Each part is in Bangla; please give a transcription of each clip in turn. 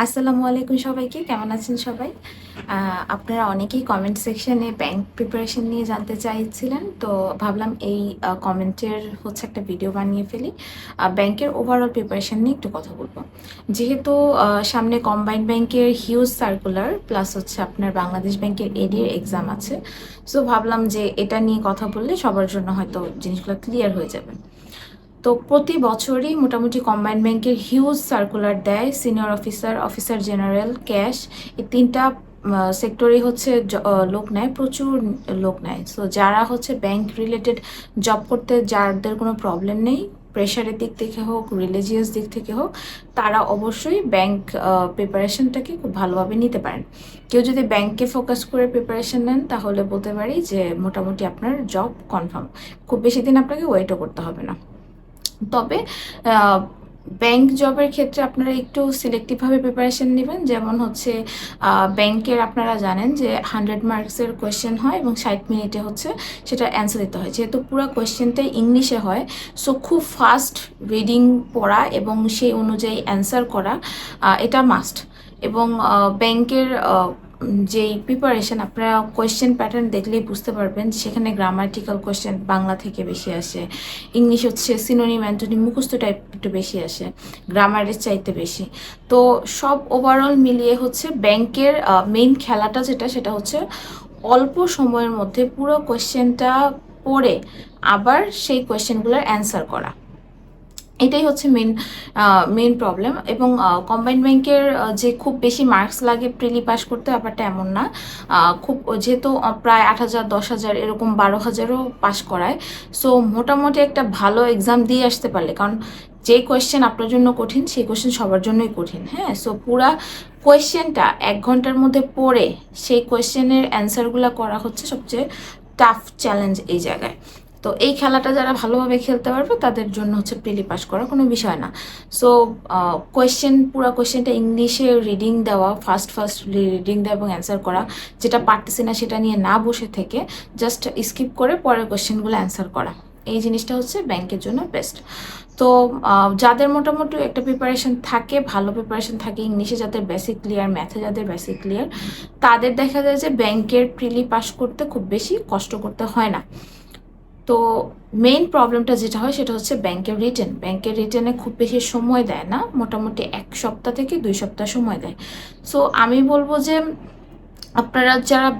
আসসালামু আলাইকুম সবাইকে, কেমন আছেন সবাই? আপনারা অনেকেই কমেন্ট সেকশনে ব্যাংক প্রিপারেশন নিয়ে জানতে চাইছিলেন। তো ভাবলাম এই কমেন্টের একটা ভিডিও বানিয়ে ফেলি। ব্যাংকের ওভারঅল প্রিপারেশন নিয়ে একটু কথা বলবো। যেহেতু সামনে কম্বাইন্ড ব্যাংকের হিউজ সার্কুলার প্লাস আপনার বাংলাদেশ ব্যাংকের এডি এর এক্সাম আছে। সো ভাবলাম যে এটা নিয়ে কথা বললে সবার জন্য হয়তো জিনিসগুলো ক্লিয়ার হয়ে যাবে। তো প্রতি বছরই মোটামুটি কম্বাইন্ড ব্যাংকের হিউজ সার্কুলার দেয়। Senior officer, officer general, cash, এই তিনটা সেক্টরে লোক নেয়, প্রচুর লোক নেয়। সো যারা ব্যাংক রিলেটেড জব করতে, যাদের কোনো প্রবলেম নেই, প্রেশারের দিক থেকে হোক, রিলিজিয়াস দিক থেকে হোক, তারা অবশ্যই ব্যাংক প্রিপারেশনটাকে খুব ভালোভাবে নিতে পারেন। কেউ যদি ব্যাংকে ফোকাস করে প্রিপারেশন নেন তাহলে বলতে পারি যে মোটামুটি আপনার জব কনফার্ম। খুব বেশি দিন আপনাকে ওয়েটও করতে হবে না। তবে ব্যাংক জবের ক্ষেত্রে আপনারা একটু সিলেক্টিভভাবে প্রিপারেশন নেবেন। যেমন ব্যাংকের আপনারা জানেন যে 100 মার্কসের কোয়েশ্চেন হয় এবং 60 মিনিটে সেটা অ্যান্সার দিতে হয়। যেহেতু পুরো কোয়েশ্চেনটাই ইংলিশে হয়, সো খুব ফাস্ট রিডিং পড়া এবং সেই অনুযায়ী অ্যান্সার করা এটা মাস্ট। এবং ব্যাংকের যেই প্রিপারেশন, আপনারা কোয়েশ্চেন প্যাটার্ন দেখলেই বুঝতে পারবেন সেখানে গ্রামাটিক্যাল কোয়েশ্চেন বাংলা থেকে বেশি আসে, ইংলিশ সিনোনিম অ্যান্টোনিম মুখস্থ টাইপ একটু বেশি আসে, গ্রামারের চাইতে বেশি। তো সব ওভারঅল মিলিয়ে ব্যাংকের মেইন খেলাটা সেটা অল্প সময়ের মধ্যে পুরো কোয়েশ্চেনটা পড়ে আবার সেই কোয়েশ্চেনগুলোর অ্যান্সার করা। এটাই মেন প্রবলেম। এবং কম্বাইন্ড ব্যাংকের যে খুব বেশি মার্কস লাগে প্রিলি পাস করতে, ব্যাপারটা এমন না। খুব যেহেতু প্রায় 8,000, 10,000, এরকম 12,000ও পাস করায়। সো মোটামুটি একটা ভালো এক্সাম দিয়ে আসতে পারলে, কারণ যে কোয়েশ্চেন আপনার জন্য কঠিন সেই কোয়েশ্চেন সবার জন্যই কঠিন। হ্যাঁ, সো পুরা কোয়েশ্চেনটা 1 ঘন্টার মধ্যে পড়ে সেই কোয়েশ্চেনের অ্যান্সারগুলো করা সবচেয়ে টাফ চ্যালেঞ্জ এই জায়গায়। তো এই খেলাটা যারা ভালোভাবে খেলতে পারবে তাদের জন্য প্রিলি পাস করা কোনো বিষয় না। সো পুরো কোয়েশ্চেনটা ইংলিশে রিডিং দেওয়া, ফার্স্ট রিডিং দেওয়া এবং অ্যান্সার করা, যেটা পারতেছি না সেটা নিয়ে না বসে থেকে জাস্ট স্কিপ করে পরের কোয়েশ্চেনগুলো অ্যান্সার করা, এই জিনিসটা ব্যাংকের জন্য বেস্ট। তো যাদের মোটামুটি একটা প্রিপারেশন থাকে, ভালো প্রিপারেশন থাকে, ইংলিশে যাদের বেসিক ক্লিয়ার, ম্যাথে যাদের বেসিক ক্লিয়ার, তাদের দেখা যায় যে ব্যাংকের প্রিলি পাস করতে খুব বেশি কষ্ট করতে হয় না। তো মেইন প্রবলেমটা যেটা হয় সেটা ব্যাংকের রিটেনে খুব বেশি সময় দেয় না, মোটামুটি 1 সপ্তাহ থেকে 2 সপ্তাহ সময় দেয়। সো আমি বলবো যে আপনারা যারা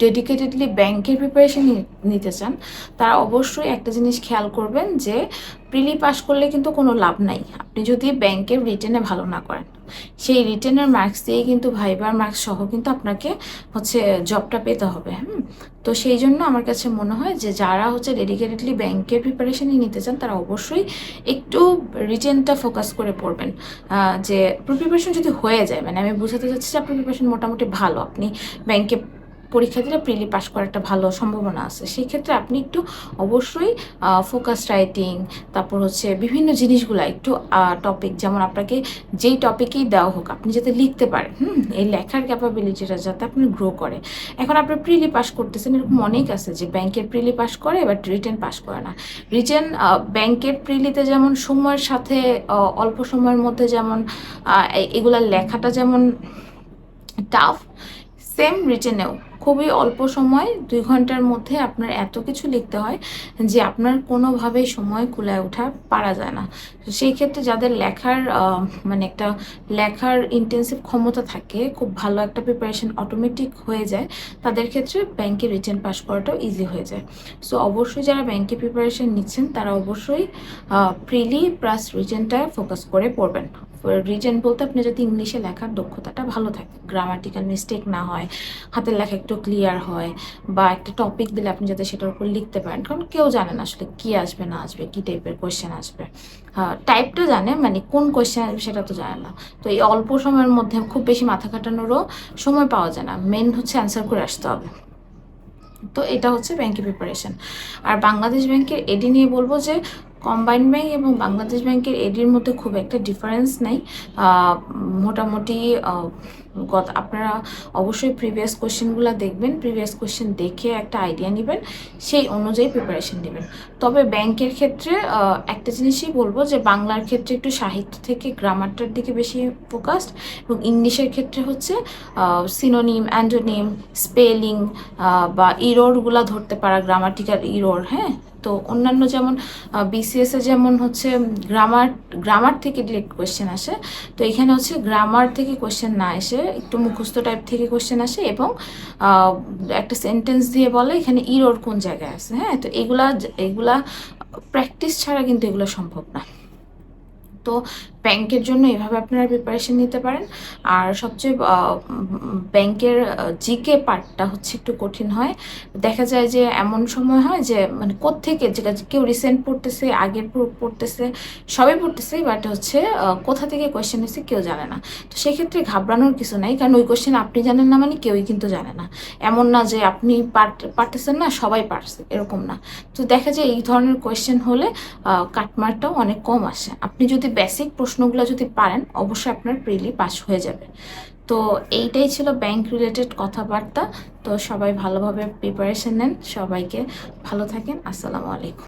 ডেডিকেটেডলি ব্যাংকের প্রিপারেশন নিতে চান, তারা অবশ্যই একটা জিনিস খেয়াল করবেন যে প্রিলি পাস করলে কিন্তু কোনো লাভ নাই আপনি যদি ব্যাংকের রিটেনে ভালো না করেন। সেই রিটেনের মার্কস দিয়ে কিন্তু ভাইবার মার্কস সহ কিন্তু আপনাকে জবটা পেতে হবে। তো সেই জন্য আমার কাছে মনে হয় যে যারা ডেডিকেটেডলি ব্যাংকের প্রিপারেশনই নিতে চান তারা অবশ্যই একটু রিটেনটা ফোকাস করে পড়বেন। যে প্রিপারেশন যদি হয়ে যায়, মানে আমি বোঝাতে চাচ্ছি যে আপনার প্রিপারেশন মোটামুটি ভালো, আপনি ব্যাংকে পরীক্ষা দিলে প্রিলি পাস করার একটা ভালো সম্ভাবনা আছে, সেই ক্ষেত্রে আপনি একটু অবশ্যই ফোকাস রাইটিং, তারপর বিভিন্ন জিনিসগুলো একটু টপিক, যেমন আপনাকে যেই টপিকেই দেওয়া হোক আপনি যাতে লিখতে পারেন, এই লেখার ক্যাপাবিলিটিটা যাতে আপনি গ্রো করে। এখন আপনি প্রিলি পাস করতেছেন, এরকম অনেক আছে যে ব্যাংকের প্রিলি পাস করে বাট রিটেন পাস করে না। রিটেন ব্যাংকের প্রিলিতে যেমন সময়ের সাথে অল্প সময়ের মধ্যে যেমন এগুলা লেখাটা যেমন টাফ, সেম রিটেনেও খুবই অল্প সময় 2 ঘন্টার মধ্যে আপনার এত কিছু লিখতে হয় যে আপনার কোনোভাবেই সময় কুলায় ওঠা পারা যায় না। তো সেই ক্ষেত্রে যাদের একটা লেখার ইন্টেন্সিভ ক্ষমতা থাকে, খুব ভালো একটা প্রিপারেশন অটোমেটিক হয়ে যায়, তাদের ক্ষেত্রে ব্যাংকে রিটেন পাস করাটাও ইজি হয়ে যায়। সো অবশ্যই যারা ব্যাংকে প্রিপারেশন নিচ্ছেন তারা অবশ্যই প্রিলি প্লাস রিটেনটা ফোকাস করে পড়বেন। রিটেন বলতে আপনি যদি ইংলিশে লেখার দক্ষতাটা ভালো থাকে, গ্রামাটিক্যাল মিস্টেক না হয়, হাতের লেখা একটু ক্লিয়ার হয়, বা একটা টপিক দিলে আপনি যাতে সেটার উপর লিখতে পারেন, কারণ কেউ জানে না আসলে কী আসবে না আসবে, কী টাইপের কোয়েশ্চেন আসবে। টাইপটা জানে, মানে কোন কোয়েশ্চেন আসবে সেটা তো জানে না। তো এই অল্প সময়ের মধ্যে খুব বেশি মাথা কাটানোরও সময় পাওয়া যায় না, মেন অ্যান্সার করে আসতে হবে। তো এটা ব্যাংকের প্রিপারেশন। আর বাংলাদেশ ব্যাংকের এডি নিয়ে বলবো যে কম্বাইন্ড ব্যাংক এবং বাংলাদেশ ব্যাংকের এডির মধ্যে খুব একটা ডিফারেন্স নাই। মোটামুটি আপনারা অবশ্যই প্রিভিয়াস কোশ্চেনগুলো দেখবেন, প্রিভিয়াস কোশ্চেন দেখে একটা আইডিয়া নেবেন, সেই অনুযায়ী প্রিপারেশন নেবেন। তবে ব্যাংকের ক্ষেত্রে একটা জিনিসই বলবো যে বাংলার ক্ষেত্রে একটু সাহিত্য থেকে গ্রামারটার দিকে বেশি ফোকাসড, এবং ইংলিশের ক্ষেত্রে হচ্ছে সিনোনিম, অ্যান্টোনিম, স্পেলিং বা ইরোরগুলা ধরতে পারা, গ্রামাটিক্যাল ইরোর। হ্যাঁ, তো অন্যান্য যেমন বিসিএস এ যেমন হচ্ছে গ্রামার থেকে ডিরেক্ট কোয়েশ্চেন আসে, তো এখানে হচ্ছে গ্রামার থেকে কোয়েশ্চেন না এসে একটু মুখস্থ টাইপ থেকে কোয়েশ্চেন আসে, এবং একটা সেন্টেন্স দিয়ে বলে এখানে ইরোর কোন জায়গায় আছে। হ্যাঁ, তো এগুলা প্র্যাকটিস ছাড়া কিন্তু এগুলো সম্ভব না। তো ব্যাংকের জন্য এভাবে আপনারা প্রিপারেশন নিতে পারেন। আর সবচেয়ে ব্যাংকের জিকে পার্টটা হচ্ছে একটু কঠিন হয়। দেখা যায় যে এমন সময় হয় যে মানে কোত্থেকে, যেটা কেউ রিসেন্ট পড়তেছে, আগের পড়তেছে, সবই পড়তেছে, বাট হচ্ছে কোথা থেকে কোয়েশ্চেন এসে কেউ জানে না। তো সেক্ষেত্রে ঘাবড়ানোর কিছু নাই, কারণ ওই কোয়েশ্চেন আপনি জানেন না মানে কেউই কিন্তু জানে না। এমন না যে আপনি পারতেছেন না সবাই পারছে, এরকম না। তো দেখা যায় এই ধরনের কোয়েশ্চেন হলে কাটমার্কটাও অনেক কম আসে। আপনি যদি বেসিক প্রশ্নগুলো যদি পারেন, অবশ্যই আপনার প্রিলি পাস হয়ে যাবে। তো এইটাই ছিল ব্যাংক রিলেটেড কথাবার্তা। তো সবাই ভালোভাবে প্রিপারেশন নেন, সবাইকে ভালো থাকেন। আসসালামু আলাইকুম।